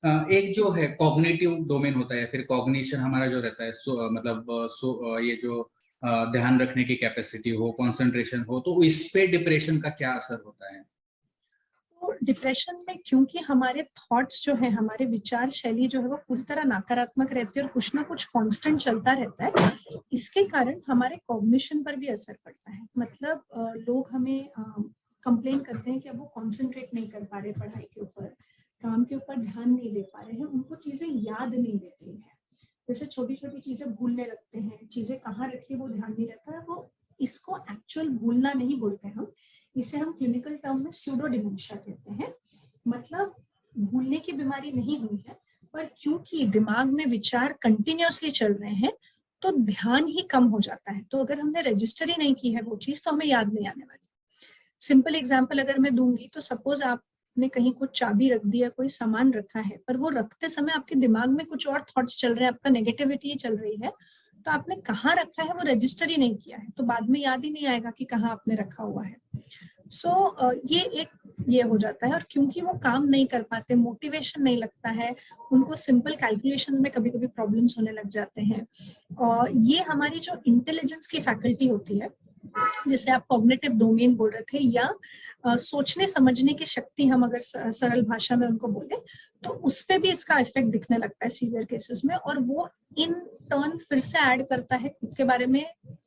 एक जो है कॉग्निटिव डोमेन होता है, फिर कॉग्निशन हमारा जो रहता है, ये जो ध्यान रखने की कैपेसिटी हो, कंसंट्रेशन हो, तो इस पे डिप्रेशन का क्या असर होता है? तो डिप्रेशन में क्योंकि हमारे थॉट्स जो है, हमारे विचार शैली जो है वो पूरी तरह नकारात्मक रहती है और कुछ ना कुछ कांस्टेंट चलता रहता है, इसके कारण हमारे कॉग्निशन पर भी असर पड़ता है। मतलब लोग हमें कंप्लेन करते हैं कि अब वो कॉन्सेंट्रेट नहीं कर पा रहे पढ़ाई के ऊपर, काम के ऊपर ध्यान नहीं दे पा रहे हैं, उनको चीजें याद नहीं रहती हैं। जैसे छोटी छोटी चीजें भूलने लगते हैं, चीजें कहाँ रखी वो ध्यान नहीं रहता है। वो इसको एक्चुअल भूलना नहीं बोलते हम, इसे हम क्लिनिकल टर्म में स्यूडो डिमेंशिया कहते हैं। मतलब भूलने की बीमारी नहीं हुई है, पर क्योंकि दिमाग में विचार कंटिन्यूअसली चल रहे हैं तो ध्यान ही कम हो जाता है। तो अगर हमने रजिस्टर ही नहीं की है वो चीज तो हमें याद नहीं आने वाली। सिंपल एग्जाम्पल अगर मैं दूंगी तो सपोज आपने कहीं कुछ चाबी रख दी है, कोई सामान रखा है, पर वो रखते समय आपके दिमाग में कुछ और थॉट्स चल रहे हैं, आपका नेगेटिविटी चल रही है, तो आपने कहाँ रखा है वो रजिस्टर ही नहीं किया है, तो बाद में याद ही नहीं आएगा कि कहाँ आपने रखा हुआ है। ये हो जाता है। और क्योंकि वो काम नहीं कर पाते, मोटिवेशन नहीं लगता है, उनको सिंपल कैलकुलेशंस में कभी कभी प्रॉब्लम्स होने लग जाते हैं। और ये हमारी जो इंटेलिजेंस की फैकल्टी होती है, जिसे आप कॉग्निटिव डोमेन बोल रहे थे, या सोचने समझने की शक्ति, हम अगर सरल भाषा में उनको बोले, तो उस पे भी इसका इफेक्ट दिखने लगता है सीवियर केसेस में। और वो इन टर्न फिर से ऐड करता है खुद के बारे में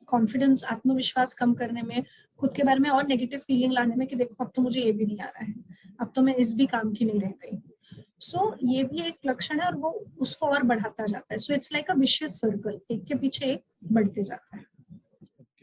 कॉन्फिडेंस, आत्मविश्वास कम करने में, खुद के बारे में और नेगेटिव फीलिंग लाने में कि देखो अब तो मुझे ये भी नहीं आ रहा है, अब तो मैं इस भी काम की नहीं रह गई। ये भी एक लक्षण है और वो उसको और बढ़ाता जाता है। So it's like a vicious circle, एक के पीछे एक बढ़ते जाता है।